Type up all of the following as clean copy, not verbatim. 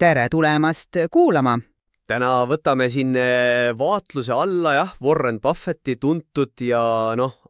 Tere tulemast kuulama! Täna võtame siin vaatluse alla Warren Buffetti tuntud ja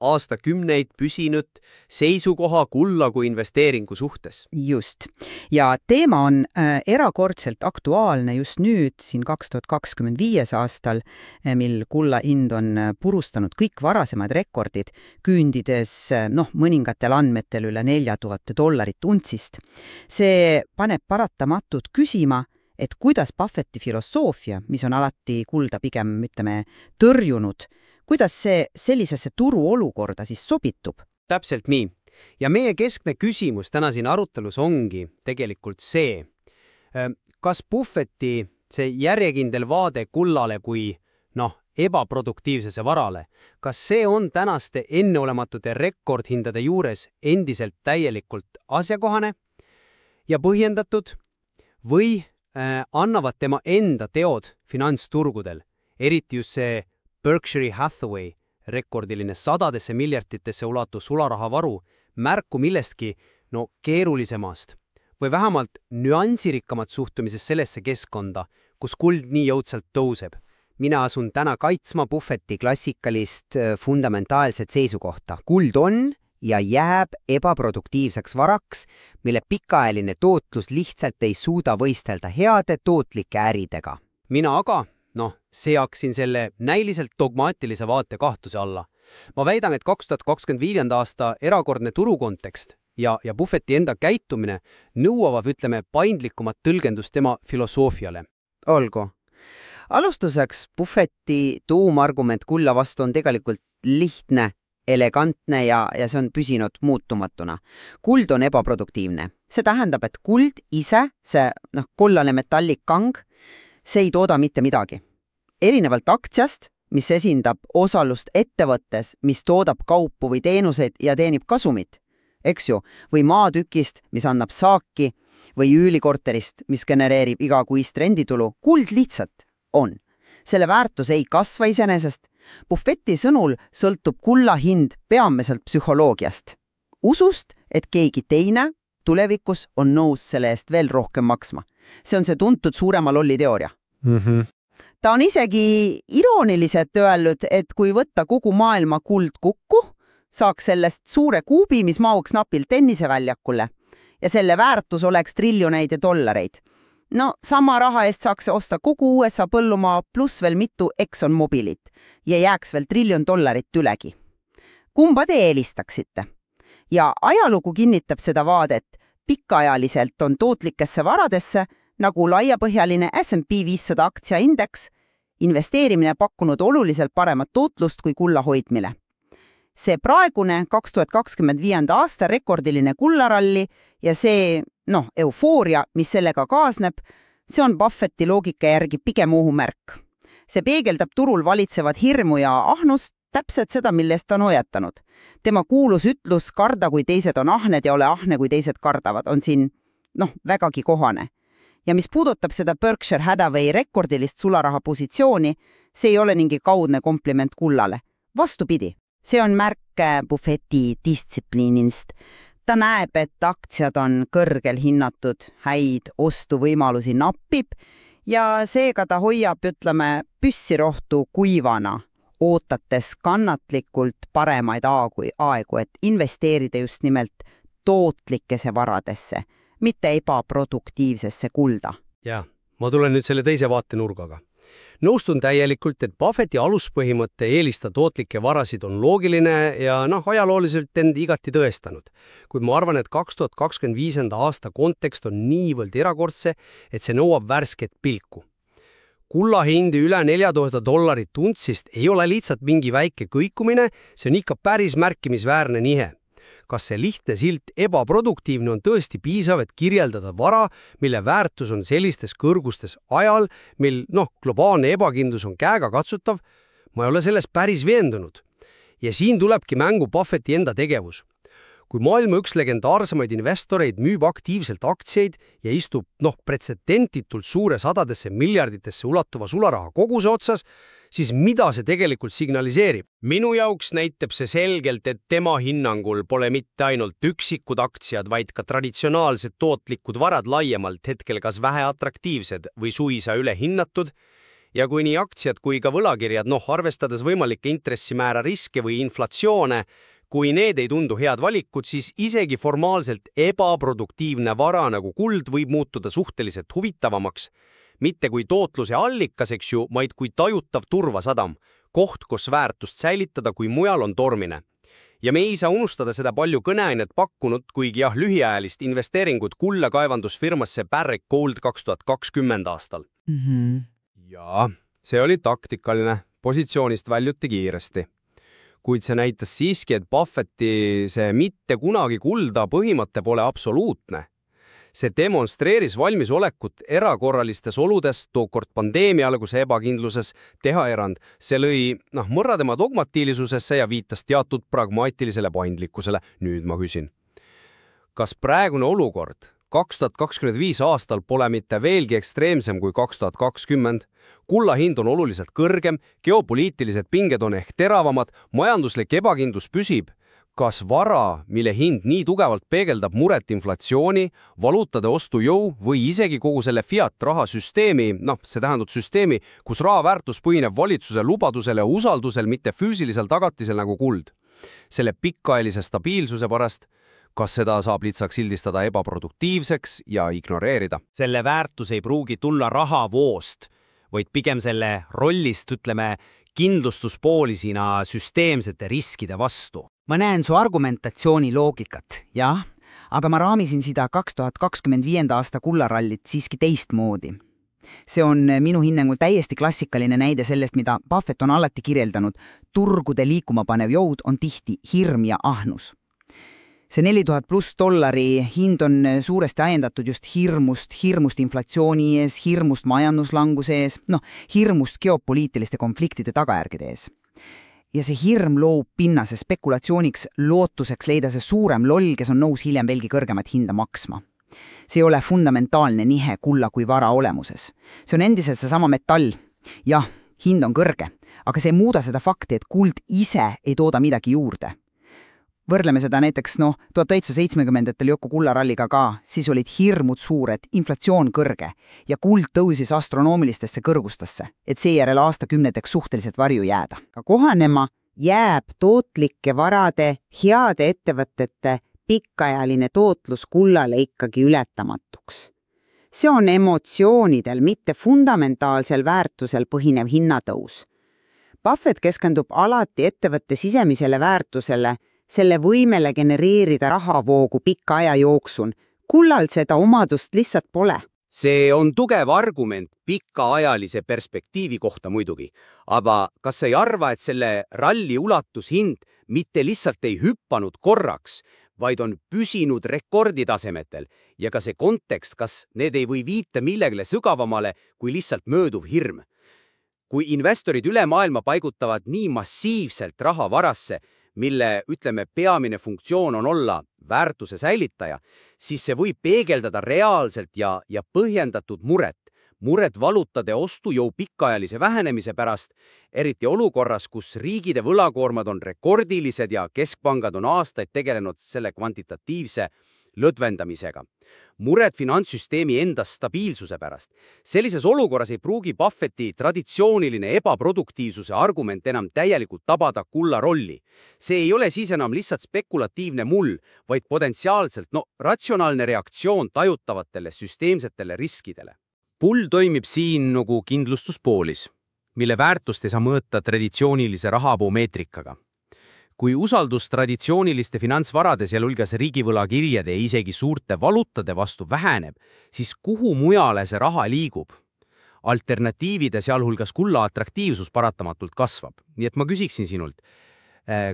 aastakümneid püsinud seisukoha kulla kui investeeringu suhtes. Just. Ja teema on erakordselt aktuaalne just nüüd, siin 2025. aastal, mil kulla hind on purustanud kõik varasemad rekordid, küündides mõningatel andmetel üle $4000 untsist. See paneb paratamatult küsima, et kuidas Buffetti filosoofia, mis on alati kulda pigem, tõrjunud, kuidas see sellisesse turuolukorda siis sobitub? Täpselt nii. Ja meie keskne küsimus täna siin arutelus ongi tegelikult see, kas Buffetti see järjekindel vaade kullale kui ebaproduktiivsesse varale, kas see on tänaste enneolematute rekordhindade juures endiselt täielikult asjakohane ja põhjendatud või annavad tema enda teod finantsturgudel, eriti just see Berkshire Hathaway rekordiline sadadesse miljarditesse ulatu sularahavaru märku millestki keerulisemast või vähemalt nüansirikkamat suhtumisest sellesse keskkonda, kus kuld nii jõudsalt tõuseb. Mina asun täna kaitsma Buffetti klassikalist fundamentaalset seisukohta. Kuld on ja jääb ebaproduktiivseks varaks, mille pikaajaline tootlus lihtsalt ei suuda võistelda heade tootlike äridega. Mina aga, seaksin selle näiliselt dogmaatilise vaate kahtluse alla. Ma väidan, et 2025. aasta erakordne turukontekst ja Buffetti enda käitumine nõuavad, paindlikumat tõlgendust tema filosoofiale. Olgu. Alustuseks Buffetti tuumargument kulla vastu on tegelikult lihtne, elegantne ja see on püsinud muutumatuna. Kuld on ebaproduktiivne. See tähendab, et kuld ise, see kollane metallikkang, see ei tooda mitte midagi. Erinevalt aktsiast, mis esindab osalust ettevõttes, mis toodab kaupu või teenuseid ja teenib kasumit, eks ju, või maatükist, mis annab saaki, või üülikorterist, mis genereerib igakuist renditulu, kuld lihtsalt on. Selle väärtus ei kasva iseenesest. Buffetti sõnul sõltub kulla hind peamiselt psühholoogiast. Usust, et keegi teine tulevikus on nõus selle eest veel rohkem maksma. See on see tuntud suurema lolli teooria. Ta on isegi irooniliselt öelnud, et kui võtta kogu maailma kuld kokku, saaks sellest suure kuubi, mis mahuks napilt tenniseväljakule ja selle väärtus oleks triljoneid dollareid. Sama raha eest saaks osta kogu USA põllumaa pluss veel mitu Exxon Mobilit ja jääks veel $1 triljon ülegi. Kumba te eelistaksite? Ja ajalugu kinnitab seda vaadet, pikaajaliselt on tootlikesse varadesse, nagu laiapõhjaline S&P 500 aktsiaindeks, investeerimine pakkunud oluliselt paremat tootlust kui kulla hoidmine. See praegune 2025. aasta rekordiline kullaralli ja see eufooria, mis sellega kaasneb, see on Buffetti loogika järgi pigem ohumärk. See peegeldab turul valitsevat hirmu ja ahnust, täpselt seda, millest on hoiatanud. Tema kuulus ütlus karda, kui teised on ahned ja ole ahne, kui teised kardavad, on siin vägagi kohane. Ja mis puudutab seda Berkshire Hathaway rekordilist sularaha positsiooni, see ei ole mingi kaudne kompliment kullale. Vastupidi, see on märk Buffetti distsipliinist. Ta näeb, et aktsiad on kõrgel hinnatud, häid ostuvõimalusi napib ja seega ta hoiab, püssirohtu kuivana, ootates kannatlikult paremaid aegu, et investeerida just nimelt tootlikesse varadesse, mitte ebaproduktiivsesse kulda. Ja, ma tulen nüüd selle teise vaatenurgaga. Nõustun täielikult, et Buffetti aluspõhimõtte eelista tootlikke varasid on loogiline ja ajalooliselt end igati tõestanud. Kuid ma arvan, et 2025. aasta kontekst on niivõrd erakordse, et see nõuab värsket pilku. Kulla hindi üle $4000 untsist ei ole lihtsalt mingi väike kõikumine, see on ikka päris märkimisväärne nihe. Kas see lihtne silt ebaproduktiivne on tõesti piisav, et kirjeldada vara, mille väärtus on sellistes kõrgustes ajal, mil globaalne ebakindlus on käega katsutav? Ma ei ole selles päris veendunud. Ja siin tulebki mängu Buffetti enda tegevus. Kui maailma üks legendaarsemaid investoreid müüb aktiivselt aktsiaid ja istub pretsedentitult suure sadadesse miljarditesse ulatuva sularaha koguse otsas, siis mida see tegelikult signaliseerib? Minu jaoks näitab see selgelt, et tema hinnangul pole mitte ainult üksikud aktsiad, vaid ka traditsionaalsed tootlikud varad laiemalt hetkel kas väheatraktiivsed või suisa ülehinnatud. Ja kui nii aktsiad kui ka võlakirjad, arvestades võimalikke intressimäära riske või inflatsioone, kui need ei tundu head valikud, siis isegi formaalselt ebaproduktiivne vara nagu kuld võib muutuda suhteliselt huvitavamaks, mitte kui tootluse allikas, eks ju, vaid kui tajutav turvasadam, koht, kus väärtust säilitada, kui mujal on tormine. Ja me ei saa unustada seda palju kõneainet pakkunud, kuigi lühiajalist investeeringut kulla kaevandusfirmasse Barrick Gold 2020 aastal. Ja see oli taktikaline, positsioonist väljuti kiiresti. Kuid see näitas siiski, et Buffetti see mitte kunagi kulda põhimõte pole absoluutne. See demonstreeris valmisolekut erakorralistes oludes, tookord pandeemia alguse ebakindluses, teha erand. See lõi mõrra tema dogmatiilisusesse ja viitas teatud pragmaatilisele paindlikkusele. Nüüd ma küsin. Kas praegune olukord 2025 aastal pole mitte veelgi ekstreemsem kui 2020? Kulla hind on oluliselt kõrgem, geopoliitilised pinged on ehk teravamad, majanduslik ebakindlus püsib. Kas vara, mille hind nii tugevalt peegeldab muret inflatsiooni, valuutade ostujõu või isegi kogu selle fiat-rahasüsteemi, see tähendab süsteemi, kus raha väärtus põhineb valitsuse lubadusel ja usaldusel, mitte füüsilisel tagatisel nagu kuld. Selle pikaajalise stabiilsuse pärast, kas seda saab lihtsalt sildistada ebaproduktiivseks ja ignoreerida? Selle väärtus ei pruugi tulla rahavoost, vaid pigem selle rollist, kindlustuspoolisina süsteemsete riskide vastu. Ma näen su argumentatsiooni loogikat, jah, aga ma raamisin seda 2025. aasta kullarallit siiski teistmoodi. See on minu hinnangul täiesti klassikaline näide sellest, mida Buffett on alati kirjeldanud. Turgude liikuma panev jõud on tihti hirm ja ahnus. See $4000+ hind on suuresti ajendatud just hirmust inflatsiooni ees, hirmust majanduslanguse ees, hirmust geopoliitiliste konfliktide tagajärgede ees. Ja see hirm loob pinnase spekulatsiooniks, lootuseks leida see suurem loll, kes on nõus hiljem veelgi kõrgemat hinda maksma. See ei ole fundamentaalne nihe kulla kui vara olemuses. See on endiselt seesama metall. Jah, hind on kõrge, aga see ei muuda seda fakti, et kuld ise ei tooda midagi juurde. Võrdleme seda näiteks 1970-ndatel Joko kullaralliga ka, siis olid hirmud suured, inflatsioon kõrge ja kuld tõusis astronoomilistesse kõrgustesse, et seejärel aastakümneteks suhteliselt varju jääda. Kohanema jääb tootlike varade, heade ettevõtete pikaajaline tootlus kullale ikkagi ületamatuks. See on emotsioonidel, mitte fundamentaalsel väärtusel põhinev hinnatõus. Buffett keskendub alati ettevõtte sisemisele väärtusele, selle võimele genereerida rahavoogu pika aja jooksul. Kullal seda omadust lihtsalt pole. See on tugev argument pikaajalise perspektiivi kohta muidugi, aga kas sa ei arva, et selle ralli ulatushind mitte lihtsalt ei hüppanud korraks, vaid on püsinud rekorditasemetel ja ka see kontekst, kas need ei või viita millegile sügavamale kui lihtsalt mööduv hirm? Kui investorid üle maailma paigutavad nii massiivselt raha varasse, mille, peamine funktsioon on olla väärtuse säilitaja, siis see võib peegeldada reaalselt ja põhjendatud muret valutade ostujõu pikaajalise vähenemise pärast, eriti olukorras, kus riigide võlakoormad on rekordilised ja keskpangad on aastaid tegelenud selle kvantitatiivse lõdvendamisega. Mured finantssüsteemi enda stabiilsuse pärast. Sellises olukorras ei pruugi Buffetti traditsiooniline ebaproduktiivsuse argument enam täielikult tabada kulla rolli. See ei ole siis enam lihtsalt spekulatiivne mull, vaid potentsiaalselt ratsionaalne reaktsioon tajutavatele süsteemsetele riskidele. Pull toimib siin nagu kindlustuspoolis, mille väärtust ei saa mõõta traditsioonilise rahapoomeetrikaga. Kui usaldus traditsiooniliste finantsvarade, sealhulgas riigivõlakirjade ja isegi suurte valuutade vastu väheneb, siis kuhu mujale see raha liigub? Alternatiivide, sealhulgas kulla atraktiivsus paratamatult kasvab. Nii et ma küsiksin sinult,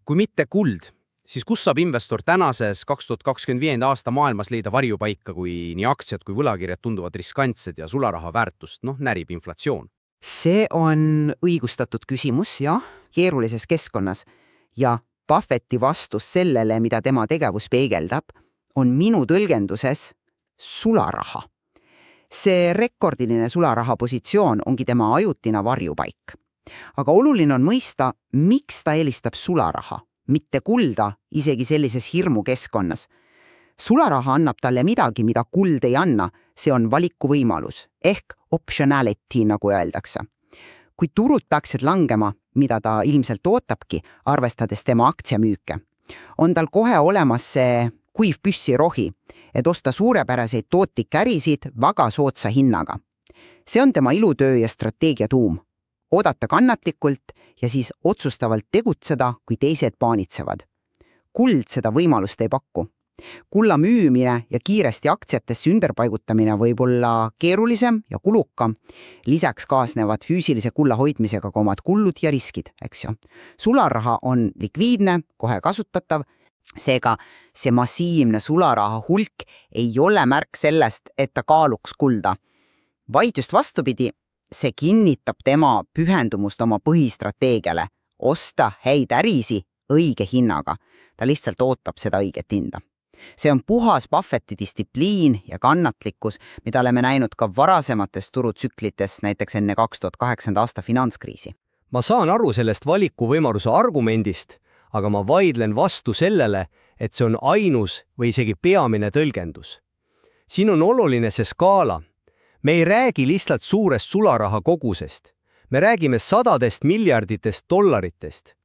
kui mitte kuld, siis kus saab investor tänases 2025. aasta maailmas leida varjupaika, kui nii aktsiad kui võlakirjad tunduvad riskantsed ja sularaha väärtust närib inflatsioon? See on õigustatud küsimus, jah, keerulises keskkonnas ja Buffetti vastus sellele, mida tema tegevus peegeldab, on minu tõlgenduses sularaha. See rekordiline sularaha positsioon ongi tema ajutina varjupaik. Aga oluline on mõista, miks ta eelistab sularaha, mitte kulda, isegi sellises hirmukeskkonnas. Sularaha annab talle midagi, mida kuld ei anna, see on valikuvõimalus, ehk optionality, nagu öeldakse. Kui turud peaksid langema, mida ta ilmselt ootabki, arvestades tema aktsiamüüke, on tal kohe olemas see kuiv püssirohi, et osta suurepäraseid tootlikke ärisid väga soodsa hinnaga. See on tema ilutöö ja strateegia tuum. Oodata kannatlikult ja siis otsustavalt tegutseda, kui teised paanitsevad. Kuld seda võimalust ei paku. Kulla müümine ja kiiresti aktsiatesse ümberpaigutamine võib olla keerulisem ja kulukam. Lisaks kaasnevad füüsilise kulla hoidmisega ka omad kullud ja riskid, eks ju. Sularaha on likviidne, kohe kasutatav, seega see massiivne sularaha hulk ei ole märk sellest, et ta kaaluks kulda. Vaid just vastupidi, see kinnitab tema pühendumust oma põhistrateegiale, osta häid ärisi õige hinnaga. Ta lihtsalt ootab seda õiget hinda. See on puhas Buffetti distsipliin ja kannatlikkus, mida oleme näinud ka varasemates turutsüklites, näiteks enne 2008. aasta finantskriisi. Ma saan aru sellest valikuvõimaluse argumendist, aga ma vaidlen vastu sellele, et see on ainus või isegi peamine tõlgendus. Siin on oluline see skaala. Me ei räägi lihtsalt suurest sularaha kogusest. Me räägime sadadest miljarditest dollaritest.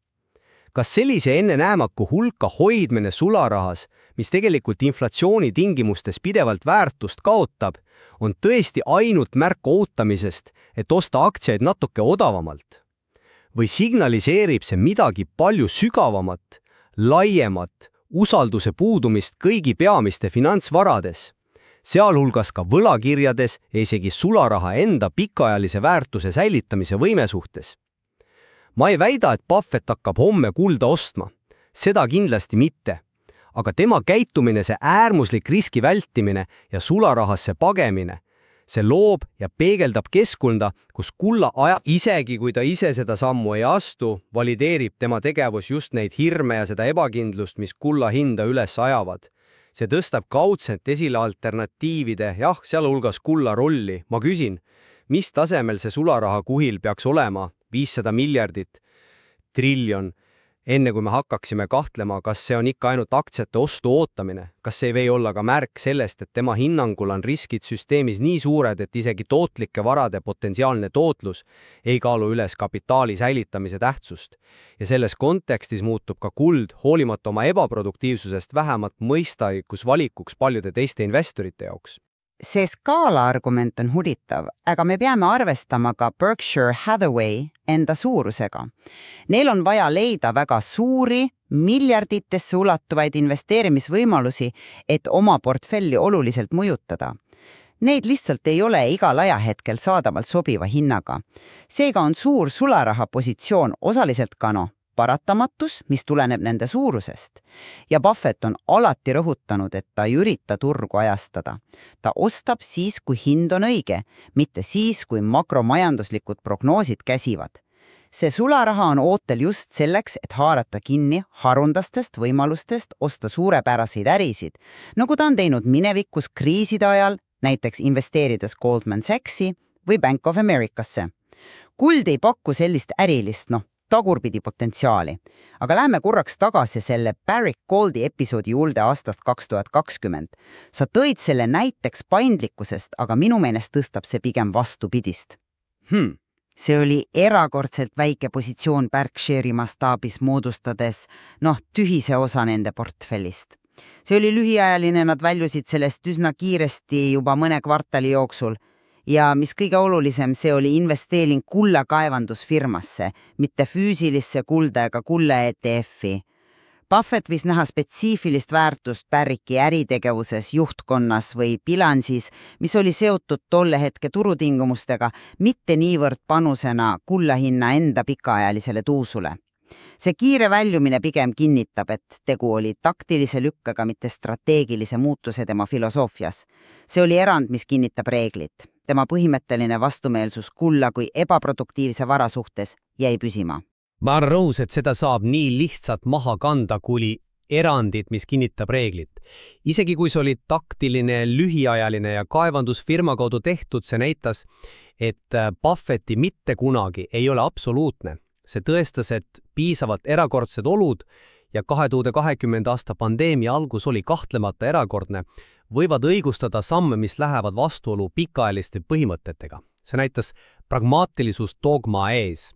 Kas sellise ennenäemaku hulka hoidmine sularahas, mis tegelikult inflatsiooni tingimustes pidevalt väärtust kaotab, on tõesti ainult märk ootamisest, et osta aktsiaid natuke odavamalt? Või signaliseerib see midagi palju sügavamat, laiemat, usalduse puudumist kõigi peamiste finantsvarades, sealhulgas ka võlakirjades ja isegi sularaha enda pikaajalise väärtuse säilitamise võime suhtes? Ma ei väida, et Buffett hakkab homme kulda ostma. Seda kindlasti mitte. Aga tema käitumine, see äärmuslik riski vältimine ja sularahasse pagemine, see loob ja peegeldab keskkonda, kus kulla isegi kui ta ise seda sammu ei astu, valideerib tema tegevus just neid hirme ja seda ebakindlust, mis kulla hinda üles ajavad. See tõstab kaudselt esile alternatiivide, sealhulgas kulla rolli. Ma küsin, mis tasemel see sularaha kuhil peaks olema? 500 miljardit, triljon, enne kui me hakkaksime kahtlema, kas see on ikka ainult aktsiate ostu ootamine, kas see ei või olla ka märk sellest, et tema hinnangul on riskid süsteemis nii suured, et isegi tootlike varade potentsiaalne tootlus ei kaalu üles kapitaali säilitamise tähtsust. Ja selles kontekstis muutub ka kuld, hoolimata oma ebaproduktiivsusest vähemalt mõistaikus valikuks paljude teiste investorite jaoks. See skaala argument on huvitav, aga me peame arvestama ka Berkshire Hathaway enda suurusega. Neil on vaja leida väga suuri, miljarditesse ulatuvaid investeerimisvõimalusi, et oma portfelli oluliselt mõjutada. Neid lihtsalt ei ole igal ajahetkel saadavalt sobiva hinnaga. Seega on suur sularaha positsioon osaliselt ka paratamatus, mis tuleneb nende suurusest. Ja Buffett on alati rõhutanud, et ta ei ürita turgu ajastada. Ta ostab siis, kui hind on õige, mitte siis, kui makromajanduslikud prognoosid käsivad. See sularaha on ootel just selleks, et haarata kinni harundastest võimalustest osta suurepäraseid ärisid, nagu ta on teinud minevikus kriiside ajal, näiteks investeerides Goldman Sachsi või Bank of Americasse. Kuld ei paku sellist ärilist, tagurpidi potentsiaali. Aga lähme korraks tagasi selle Barrick Goldi episoodi juurde aastast 2020. Sa tõid selle näiteks paindlikkusest, aga minu meelest tõstab see pigem vastupidist. See oli erakordselt väike positsioon Berkshire'i mastaabis moodustades, tühise osa nende portfellist. See oli lühiajaline, nad väljusid sellest üsna kiiresti juba mõne kvartali jooksul. Ja mis kõige olulisem, see oli investeering kulla kaevandusfirmasse, mitte füüsilisse kulda ega kulla ETF-i. Buffett võis näha spetsiifilist väärtust Barricki äritegevuses, juhtkonnas või bilansis, mis oli seotud tolle hetke turutingumustega, mitte niivõrd panusena kullahinna enda pikaajalisele tuusule. See kiire väljumine pigem kinnitab, et tegu oli taktilise lükkega, mitte strateegilise muutuse tema filosoofias. See oli erand, mis kinnitab reeglit. Tema põhimõtteline vastumeelsus kulla kui ebaproduktiivse vara suhtes jäi püsima. Ma olen rõhus, et seda saab nii lihtsalt maha kanda, kui erandit, mis kinnitab reeglit. Isegi kui see oli taktiline, lühiajaline ja kaevandusfirma kaudu tehtud, see näitas, et Buffetti mitte kunagi ei ole absoluutne. See tõestas, et piisavalt erakordsed olud ja 2020. aasta pandeemia algus oli kahtlemata erakordne, võivad õigustada samme, mis lähevad vastuolu pikaajaliste põhimõtetega. See näitas pragmaatilisust dogma ees.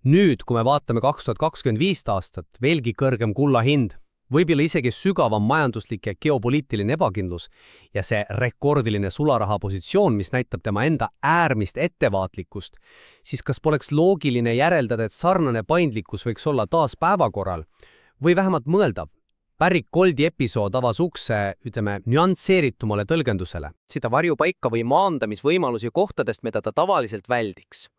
Nüüd, kui me vaatame 2025 aastat, veelgi kõrgem kulla hind, võib-olla isegi sügavam majanduslik ja geopoliitiline ebakindlus ja see rekordiline sularaha positsioon, mis näitab tema enda äärmist ettevaatlikkust, siis kas poleks loogiline järeldada, et sarnane paindlikkus võiks olla taas päevakorral või vähemalt mõeldav? Barrick Goldi episood avas ukse, nüansseeritumale tõlgendusele. Seda varjupaika või maandamisvõimalusi kohtadest, mida ta tavaliselt väldiks.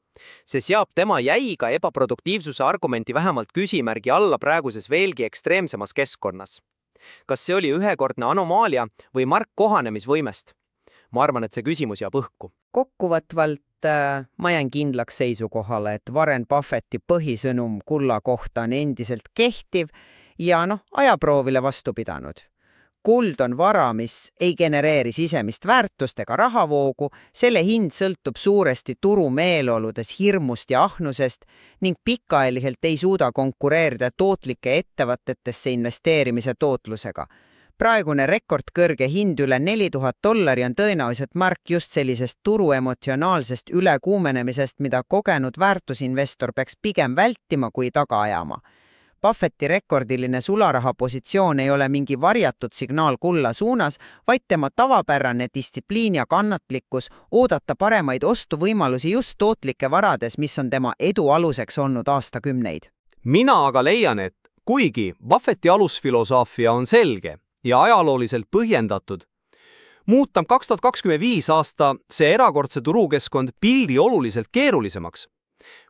See seab tema jäiga ebaproduktiivsuse argumenti vähemalt küsimärgi alla praeguses veelgi ekstreemsemas keskkonnas. Kas see oli ühekordne anomaalia või mark kohanemisvõimest? Ma arvan, et see küsimus jääb õhku. Kokkuvõtvalt ma jään kindlaks seisukohale, et Warren Buffetti põhisõnum kulla kohta on endiselt kehtiv ja ajaproovile vastu pidanud. Kuld on vara, mis ei genereeri sisemist väärtust ega rahavoogu, selle hind sõltub suuresti turu meeleoludes hirmust ja ahnusest ning pikaajaliselt ei suuda konkureerida tootlike ettevõtetesse investeerimise tootlusega. Praegune rekordkõrge hind üle $4000 on tõenäoliselt mark just sellisest turu emotsionaalsest ülekuumenemisest, mida kogenud väärtusinvestor peaks pigem vältima kui taga ajama. Buffetti rekordiline sularaha positsioon ei ole mingi varjatud signaal kulla suunas, vaid tema tavapärane distsipliin ja kannatlikkus oodata paremaid ostuvõimalusi just tootlike varades, mis on tema edu aluseks olnud aastakümneid. Mina aga leian, et kuigi Buffetti alusfilosoofia on selge ja ajalooliselt põhjendatud, muutab 2025 aasta see erakordse turukeskkond pildi oluliselt keerulisemaks.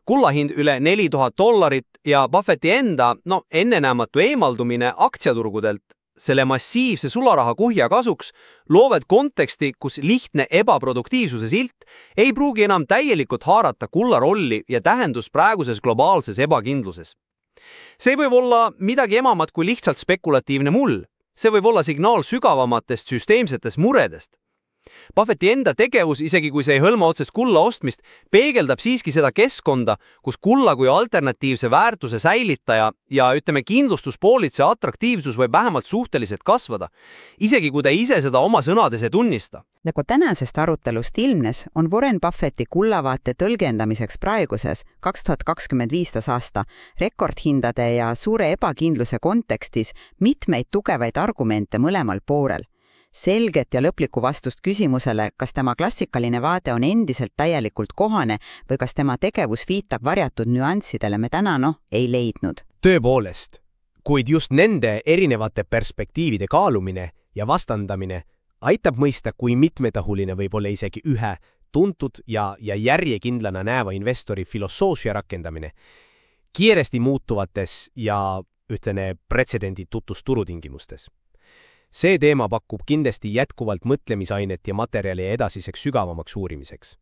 Kullahind üle $4000 ja Buffetti enda ennenäematu eemaldumine aktsiaturgudelt selle massiivse sularaha kuhja kasuks loovad konteksti, kus lihtne ebaproduktiivsuse silt ei pruugi enam täielikult haarata kulla rolli ja tähendust praeguses globaalses ebakindluses. See võib olla midagi emamat kui lihtsalt spekulatiivne mull. See võib olla signaal sügavamatest süsteemsetest muredest. Buffetti enda tegevus, isegi kui see ei hõlma otsest kulla ostmist, peegeldab siiski seda keskkonda, kus kulla kui alternatiivse väärtuse säilitaja ja kindlustuspoolitse atraktiivsus võib vähemalt suhteliselt kasvada, isegi kui ta ise seda oma sõnades ei tunnista. Nagu tänasest arutelust ilmnes, on Warren Buffetti kullavaate tõlgendamiseks praeguses 2025. aasta rekordhindade ja suure ebakindluse kontekstis mitmeid tugevaid argumente mõlemal poolel. Selget ja lõplikku vastust küsimusele, kas tema klassikaline vaade on endiselt täielikult kohane või kas tema tegevus viitab varjatud nüanssidele, me täna ei leidnud. Tõepoolest, kuid just nende erinevate perspektiivide kaalumine ja vastandamine aitab mõista, kui mitmetahuline võib olla isegi ühe tuntud ja järjekindlana näeva investori filosoofia rakendamine kiiresti muutuvates ja pretsedenditutus turutingimustes. See teema pakub kindlasti jätkuvalt mõtlemisainet ja materjali edasiseks sügavamaks uurimiseks.